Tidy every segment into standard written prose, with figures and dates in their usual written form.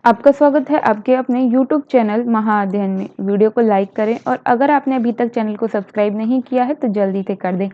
आपका स्वागत है आपके अपने YouTube चैनल महाअध्ययन में। वीडियो को लाइक करें और अगर आपने अभी तक चैनल को सब्सक्राइब नहीं किया है तो जल्दी से कर दें।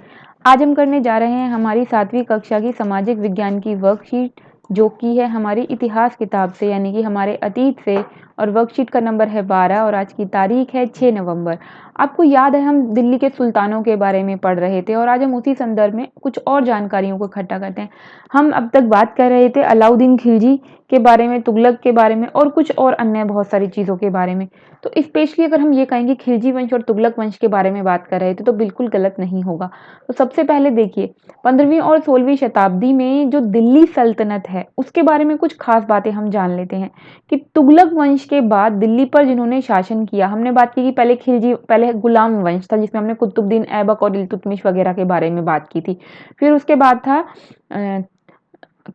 आज हम करने जा रहे हैं हमारी 7वीं कक्षा की सामाजिक विज्ञान की वर्कशीट, जो कि है हमारी इतिहास किताब से, यानी कि हमारे अतीत से। और वर्कशीट का नंबर है 12 और आज की तारीख है 6 नवंबर। आपको याद है हम दिल्ली के सुल्तानों के बारे में पढ़ रहे थे और आज हम उसी संदर्भ में कुछ और जानकारियों को इकट्ठा करते हैं। हम अब तक बात कर रहे थे अलाउद्दीन खिलजी के बारे में, तुगलक के बारे में और कुछ और अन्य बहुत सारी चीज़ों के बारे में। तो स्पेशली अगर हम ये कहेंगे खिलजी वंश और तुगलक वंश के बारे में बात कर रहे थे तो बिल्कुल गलत नहीं होगा। तो सबसे पहले देखिए, 15वीं और 16वीं शताब्दी में जो दिल्ली सल्तनत है उसके बारे में कुछ खास बातें हम जान लेते हैं कि तुगलक वंश के बाद दिल्ली पर जिन्होंने शासन किया, हमने बात की कि पहले गुलाम वंश था जिसमें हमने कुतुबुद्दीन ऐबक और इल्तुतमिश वगैरह के बारे में बात की थी। फिर उसके बाद था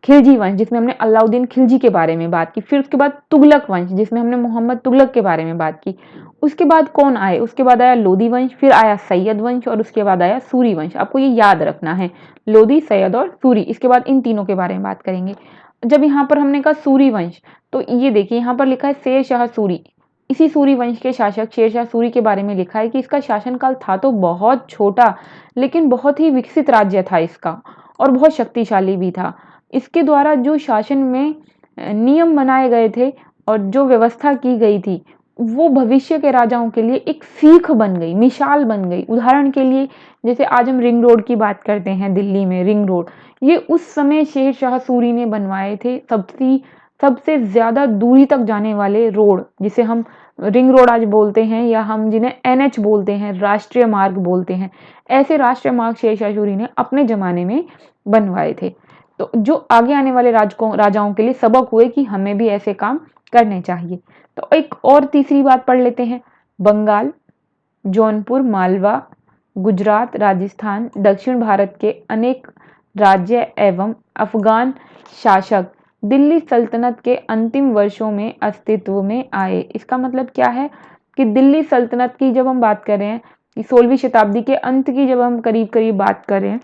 खिलजी वंश जिसमें हमने अलाउद्दीन खिलजी के बारे में बात की। फिर उसके बाद तुगलक वंश जिसमें हमने मोहम्मद तुगलक के बारे में बात की। उसके बाद कौन आए? उसके बाद आया लोधी वंश, फिर आया सैयद वंश और उसके बाद आया सूरी वंश। आपको ये याद रखना है, लोधी, सैयद और सूरी। इसके बाद इन तीनों के बारे में बात करेंगे। जब यहाँ पर हमने कहा सूरी वंश, तो ये देखिए यहाँ पर लिखा है शेर शाह सूरी। इसी सूरी वंश के शासक शेर शाह सूरी के बारे में लिखा है कि इसका शासनकाल था तो बहुत छोटा, लेकिन बहुत ही विकसित राज्य था इसका और बहुत शक्तिशाली भी था। इसके द्वारा जो शासन में नियम बनाए गए थे और जो व्यवस्था की गई थी वो भविष्य के राजाओं के लिए एक सीख बन गई, मिसाल बन गई। उदाहरण के लिए जैसे आज हम रिंग रोड की बात करते हैं, दिल्ली में रिंग रोड, ये उस समय शेर शाह सूरी ने बनवाए थे। सबसे ज्यादा दूरी तक जाने वाले रोड, जिसे हम रिंग रोड आज बोलते हैं या हम जिन्हें NH बोलते हैं, राष्ट्रीय मार्ग बोलते हैं, ऐसे राष्ट्रीय मार्ग शेर शाह सूरी ने अपने जमाने में बनवाए थे। तो जो आगे आने वाले राजाओं के लिए सबक हुए कि हमें भी ऐसे काम करने चाहिए। तो एक और तीसरी बात पढ़ लेते हैं। बंगाल, जौनपुर, मालवा, गुजरात, राजस्थान, दक्षिण भारत के अनेक राज्य एवं अफगान शासक दिल्ली सल्तनत के अंतिम वर्षों में अस्तित्व में आए। इसका मतलब क्या है कि दिल्ली सल्तनत की जब हम बात कर रहे हैं, 16वीं शताब्दी के अंत की जब हम करीब करीब बात करें,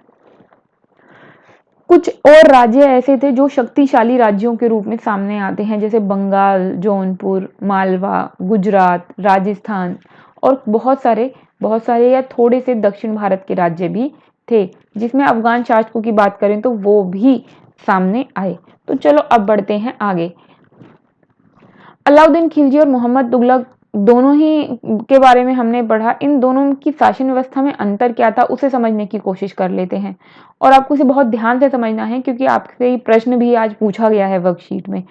कुछ और राज्य ऐसे थे जो शक्तिशाली राज्यों के रूप में सामने आते हैं, जैसे बंगाल, जौनपुर, मालवा, गुजरात, राजस्थान और बहुत सारे या थोड़े से दक्षिण भारत के राज्य भी थे, जिसमें अफगान शासकों की बात करें तो वो भी सामने आए। तो चलो अब बढ़ते हैं आगे। अलाउद्दीन खिलजी और मोहम्मद तुगलक दोनों ही के बारे में हमने पढ़ा। इन दोनों की शासन व्यवस्था में अंतर क्या था उसे समझने की कोशिश कर लेते हैं और आपको इसे बहुत ध्यान से समझना है क्योंकि आपसे प्रश्न भी आज पूछा गया है वर्कशीट में।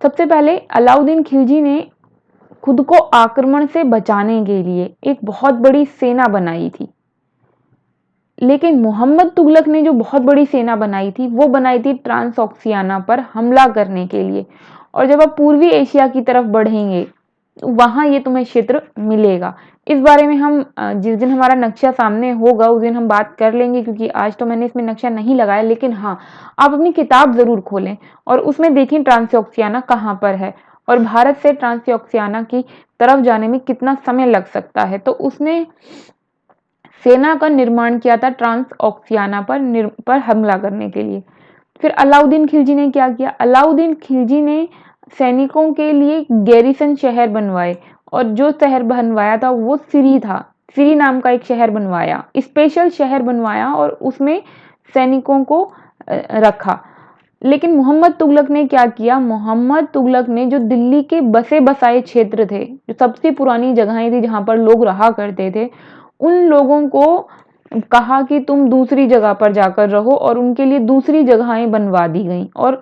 सबसे पहले अलाउद्दीन खिलजी ने खुद को आक्रमण से बचाने के लिए एक बहुत बड़ी सेना बनाई थी, लेकिन मोहम्मद तुगलक ने जो बहुत बड़ी सेना बनाई थी वो बनाई थी ट्रांसोक्सियाना पर हमला करने के लिए। और जब आप पूर्वी एशिया की तरफ बढ़ेंगे वहां ये तुम्हें क्षेत्र मिलेगा। इस बारे में हम जिस दिन हमारा नक्शा सामने होगा उस दिन हम बात कर लेंगे, क्योंकि आज तो मैंने इसमें नक्शा नहीं लगाया। लेकिन हाँ, आप अपनी किताब जरूर खोलें और उसमें देखें ट्रांसोक्सियाना कहाँ पर है और भारत से ट्रांसोक्सियाना की तरफ जाने में कितना समय लग सकता है। तो उसने सेना का निर्माण किया था ट्रांसोक्सियाना पर हमला करने के लिए। फिर अलाउद्दीन खिलजी ने क्या किया? अलाउद्दीन खिलजी ने सैनिकों के लिए गैरिसन शहर बनवाए और जो शहर बनवाया था वो सिरी था। सिरी नाम का एक शहर बनवाया, स्पेशल शहर बनवाया और उसमें सैनिकों को रखा। लेकिन मोहम्मद तुगलक ने क्या किया? मोहम्मद तुगलक ने जो दिल्ली के बसे बसाए क्षेत्र थे, जो सबसे पुरानी जगहें थी जहां पर लोग रहा करते थे, उन लोगों को कहा कि तुम दूसरी जगह पर जाकर रहो और उनके लिए दूसरी जगहें बनवा दी गई और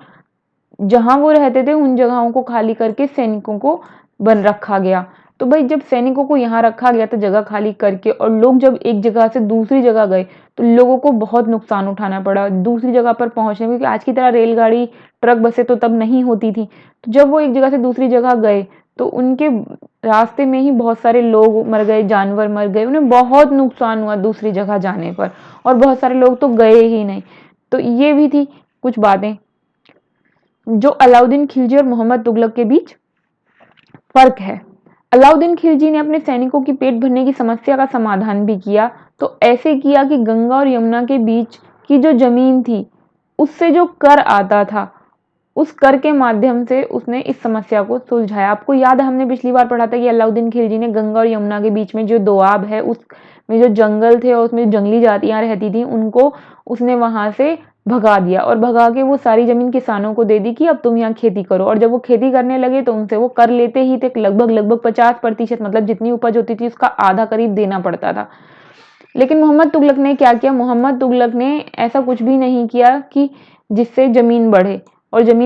जहां वो रहते थे उन जगहों को खाली करके सैनिकों को बन रखा गया। तो भाई जब सैनिकों को यहाँ रखा गया तो जगह खाली करके, और लोग जब एक जगह से दूसरी जगह गए तो लोगों को बहुत नुकसान उठाना पड़ा दूसरी जगह पर पहुंचने में, क्योंकि आज की तरह रेलगाड़ी, ट्रक, बसें तो तब नहीं होती थी। तो जब वो एक जगह से दूसरी जगह गए तो उनके रास्ते में ही बहुत सारे लोग मर गए, जानवर मर गए, उन्हें बहुत नुकसान हुआ दूसरी जगह जाने पर, और बहुत सारे लोग तो गए ही नहीं। तो ये भी थी कुछ बातें जो अलाउद्दीन खिलजी और मोहम्मद तुगलक के बीच फर्क है। अलाउद्दीन खिलजी ने अपने सैनिकों की पेट भरने की समस्या का समाधान भी किया। तो ऐसे किया कि गंगा और यमुना के बीच की जो जमीन थी उससे जो कर आता था उस कर के माध्यम से उसने इस समस्या को सुलझाया। आपको याद है हमने पिछली बार पढ़ा था कि अलाउद्दीन खिलजी ने गंगा और यमुना के बीच में जो दोआब है उसमें जो जंगल थे और उसमें जंगली जातियां रहती थी उनको उसने वहां से भगा दिया और भगा के वो सारी जमीन किसानों को दे दी कि अब तुम यहाँ खेती करो। और जब वो खेती करने लगे तो उनसे वो कर लेते ही थे, लगभग 50% मतलब जितनी उपज होती थी उसका आधा करीब देना पड़ता था। लेकिन मोहम्मद तुगलक ने क्या किया, मोहम्मद तुगलक ने ऐसा कुछ भी नहीं किया कि जिससे जमीन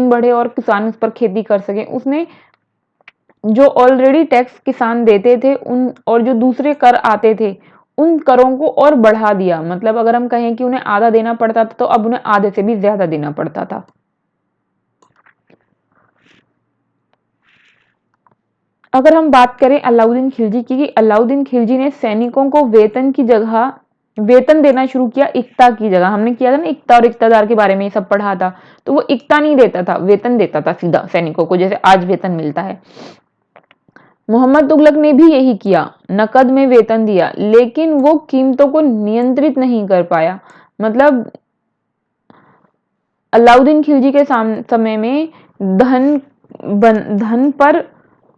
बढ़े और किसान उस पर खेती कर सके। उसने जो ऑलरेडी टैक्स किसान देते थे उन और जो दूसरे कर आते थे उन करों को और बढ़ा दिया। मतलब अगर हम कहें कि उन्हें आधा देना पड़ता था तो अब उन्हें आधे से भी ज्यादा देना पड़ता था। अगर हम बात करें अलाउद्दीन खिलजी की, कि अलाउद्दीन खिलजी ने सैनिकों को वेतन की जगह वेतन देना शुरू किया इक्ता की जगह। हमने किया था ना इक्ता और इक्तादार के बारे में ये सब पढ़ा था। तो वो इक्ता नहीं देता था, वेतन देता था सीधा सैनिकों को, जैसे आज वेतन मिलता है। मोहम्मद तुगलक ने भी यही किया, नकद में वेतन दिया, लेकिन वो कीमतों को नियंत्रित नहीं कर पाया। मतलब अलाउद्दीन खिलजी के समय में धन पर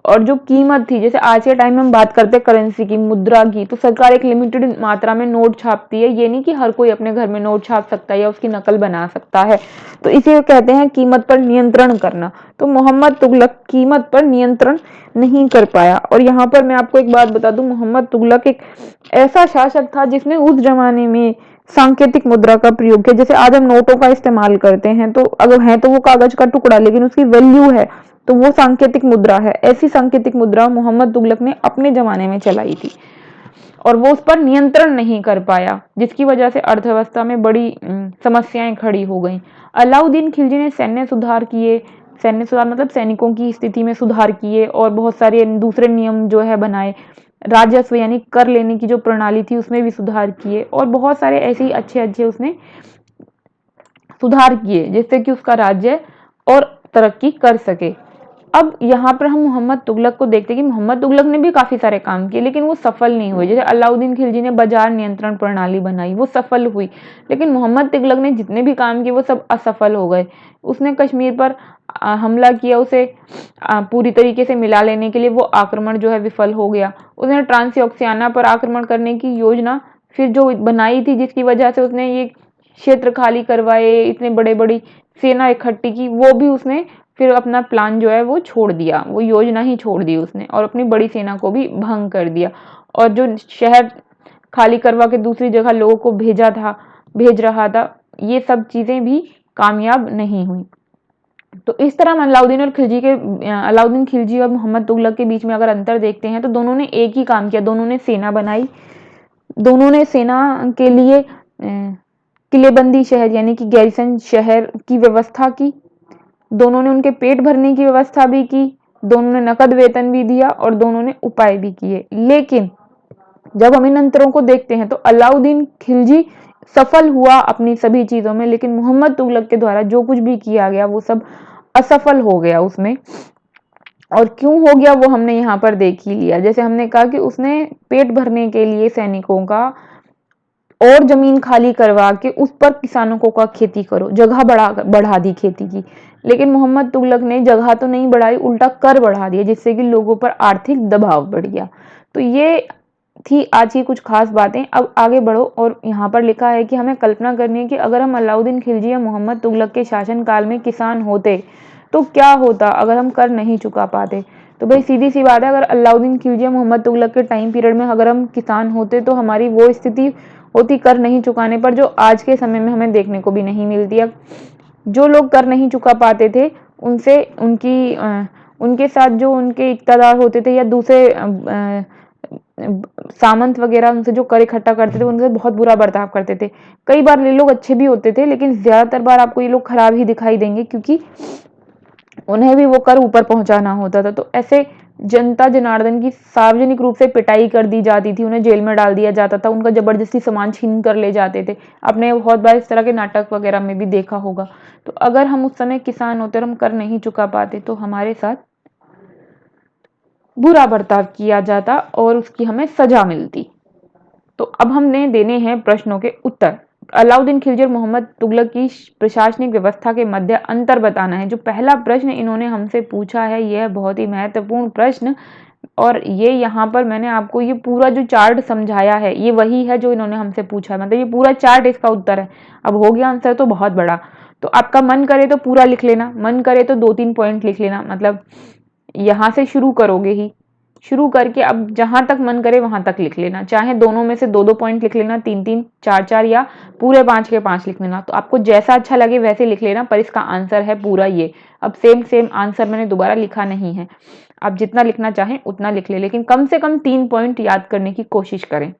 और जो कीमत थी, जैसे आज के टाइम में हम बात करते हैं करेंसी की, मुद्रा की, तो सरकार एक लिमिटेड मात्रा में नोट छापती है। ये नहीं कि हर कोई अपने घर में नोट छाप सकता है या उसकी नकल बना सकता है। तो इसे कहते हैं कीमत पर नियंत्रण करना। तो मोहम्मद तुगलक कीमत पर नियंत्रण नहीं कर पाया। और यहाँ पर मैं आपको एक बात बता दूं, मोहम्मद तुगलक एक ऐसा शासक था जिसने उस जमाने में सांकेतिक मुद्रा का प्रयोग किया। जैसे आज हम नोटों का इस्तेमाल करते हैं तो अगर है तो वो कागज का टुकड़ा, लेकिन उसकी वैल्यू है तो वो सांकेतिक मुद्रा है। ऐसी सांकेतिक मुद्रा मोहम्मद तुगलक ने अपने जमाने में चलाई थी और वो उस पर नियंत्रण नहीं कर पाया, जिसकी वजह से अर्थव्यवस्था में बड़ी समस्याएं खड़ी हो गई। अलाउद्दीन खिलजी ने सैन्य सुधार मतलब सैनिकों की स्थिति में सुधार किए और बहुत सारे दूसरे नियम जो है बनाए। राजस्व यानी कर लेने की जो प्रणाली थी उसमें भी सुधार किए और बहुत सारे ऐसे ही अच्छे उसने सुधार किए जिससे कि उसका राज्य और तरक्की कर सके। अब यहाँ पर हम मोहम्मद तुगलक को देखते हैं कि मोहम्मद तुगलक ने भी काफी सारे काम किए लेकिन वो सफल नहीं हुए। जैसे अलाउद्दीन खिलजी ने बाजार नियंत्रण प्रणाली बनाई, वो सफल हुई, लेकिन मोहम्मद तुगलक ने जितने भी काम किए वो सब असफल हो गए। उसने कश्मीर पर हमला किया, उसे पूरी तरीके से मिला लेने के लिए वो आक्रमण जो है विफल हो गया। उसने ट्रांसयोक्सियाना पर आक्रमण करने की योजना फिर जो बनाई थी, जिसकी वजह से उसने ये क्षेत्र खाली करवाए, इतने बड़ी सेना इकट्ठी की, वो भी उसने फिर अपना प्लान जो है वो छोड़ दिया, वो योजना ही छोड़ दी उसने और अपनी बड़ी सेना को भी भंग कर दिया। और जो शहर खाली करवा के दूसरी जगह लोगों को भेज रहा था, ये सब चीजें भी कामयाब नहीं हुई। तो इस तरह हम अलाउद्दीन खिलजी और मोहम्मद तुगलक के बीच में अगर अंतर देखते हैं तो दोनों ने एक ही काम किया, दोनों ने सेना बनाई, दोनों ने सेना के लिए किलेबंदी शहर यानी कि गैरिसन शहर की व्यवस्था की, दोनों ने उनके पेट भरने की व्यवस्था भी की, दोनों ने नकद वेतन भी दिया और दोनों ने उपाय भी किए। लेकिन जब हम इन अंतरों को देखते हैं तो अलाउद्दीन खिलजी सफल हुआ अपनी सभी चीजों में, लेकिन मोहम्मद तुगलक के द्वारा जो कुछ भी किया गया वो सब असफल हो गया उसमें। और क्यों हो गया वो हमने यहाँ पर देख ही लिया। जैसे हमने कहा कि उसने पेट भरने के लिए सैनिकों का और जमीन खाली करवा के उस पर किसानों को कहा खेती करो, जगह बढ़ा दी खेती की। लेकिन मोहम्मद तुगलक ने जगह तो नहीं बढ़ाई, उल्टा कर बढ़ा दिया, जिससे कि लोगों पर आर्थिक दबाव बढ़ गया। तो ये थी आज की कुछ खास बातें। अब आगे बढ़ो और यहाँ पर लिखा है कि हमें कल्पना करनी है कि अगर हम अलाउद्दीन खिलजी या मोहम्मद तुगलक के शासन काल में किसान होते तो क्या होता अगर हम कर नहीं चुका पाते। तो भाई सीधी सी बात है, अगर अलाउद्दीन खिलजी या मोहम्मद तुगलक के टाइम पीरियड में अगर हम किसान होते तो हमारी वो स्थिति होती कर नहीं चुकाने पर, जो आज के समय में हमें देखने को भी नहीं मिलती है। जो लोग कर नहीं चुका पाते थे उनसे उनके साथ जो उनके इक़्तिदार होते थे या दूसरे सामंत वगैरह उनसे जो कर इकट्ठा करते थे उनसे बहुत बुरा बर्ताव करते थे। कई बार ये लोग अच्छे भी होते थे लेकिन ज्यादातर बार आपको ये लोग खराब ही दिखाई देंगे, क्योंकि उन्हें भी वो कर ऊपर पहुंचाना होता था। तो ऐसे जनता जनार्दन की सार्वजनिक रूप से पिटाई कर दी जाती थी, उन्हें जेल में डाल दिया जाता था, उनका जबरदस्ती सामान छीन कर ले जाते थे। आपने बहुत बार इस तरह के नाटक वगैरह में भी देखा होगा। तो अगर हम उस समय किसान होते और हम कर नहीं चुका पाते तो हमारे साथ बुरा बर्ताव किया जाता और उसकी हमें सजा मिलती। तो अब हमने देने हैं प्रश्नों के उत्तर। अलाउद्दीन खिलजी और मोहम्मद तुगलक की प्रशासनिक व्यवस्था के मध्य अंतर बताना है। जो पहला प्रश्न इन्होंने हमसे पूछा है यह बहुत ही महत्वपूर्ण प्रश्न, और ये यहाँ पर मैंने आपको ये पूरा जो चार्ट समझाया है ये वही है जो इन्होंने हमसे पूछा है, मतलब ये पूरा चार्ट इसका उत्तर है। अब हो गया आंसर तो बहुत बड़ा, तो आपका मन करे तो पूरा लिख लेना, मन करे तो 2-3 पॉइंट लिख लेना, मतलब यहाँ से शुरू करोगे ही, शुरू करके अब जहां तक मन करे वहां तक लिख लेना, चाहे दोनों में से 2-2 पॉइंट लिख लेना, 3-3, 4-4 या पूरे 5 के 5 लिख लेना, तो आपको जैसा अच्छा लगे वैसे लिख लेना, पर इसका आंसर है पूरा ये। अब सेम आंसर मैंने दोबारा लिखा नहीं है, आप जितना लिखना चाहें उतना लिख ले, लेकिन कम से कम 3 पॉइंट याद करने की कोशिश करें।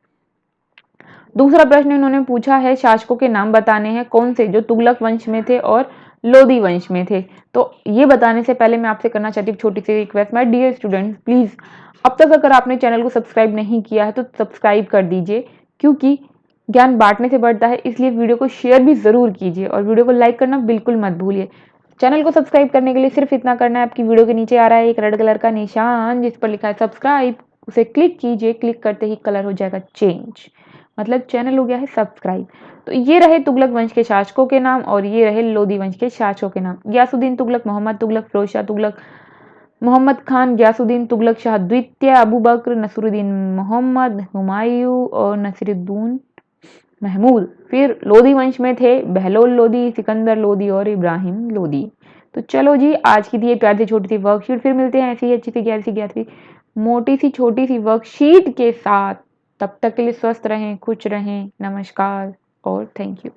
दूसरा प्रश्न इन्होंने पूछा है शासकों के नाम बताने हैं, कौन से, जो तुगलक वंश में थे और लोदी वंश में थे। तो ये बताने से पहले मैं आपसे करना चाहती हूँ छोटी सी request, my dear student please अब तक अगर आपने चैनल को सब्सक्राइब नहीं किया है तो सब्सक्राइब कर दीजिए, क्योंकि ज्ञान बांटने से बढ़ता है, इसलिए वीडियो को शेयर भी जरूर कीजिए और वीडियो को लाइक करना बिल्कुल मत भूलिए। चैनल को सब्सक्राइब करने के लिए सिर्फ इतना करना है, आपकी वीडियो के नीचे आ रहा है एक रेड कलर का निशान जिस पर लिखा है सब्सक्राइब, उसे क्लिक कीजिए, क्लिक करते ही कलर हो जाएगा चेंज, मतलब चैनल हो गया है सब्सक्राइब। तो ये रहे तुगलक वंश के शासकों के नाम और ये रहे लोदी वंश के शासकों के नाम। गयासुद्दीन तुगलक, मोहम्मद तुगलक, फिरोज शाह तुगलक, मोहम्मद खान, गयासुद्दीन तुगलक शाह द्वितीय, अबू बकर, नसरुद्दीन मोहम्मद, हुमायूं और नसीरुद्दीन महमूद। फिर लोदी वंश में थे बहलोल लोदी, सिकंदर लोदी और इब्राहिम लोदी। तो चलो जी, आज की दी प्यार से छोटी सी वर्कशीट, फिर मिलते हैं ऐसी ही अच्छी सी गहरी सी गहरी मोटी सी छोटी सी वर्कशीट के साथ। तब तक के लिए स्वस्थ रहें, खुश रहें, नमस्कार और थैंक यू।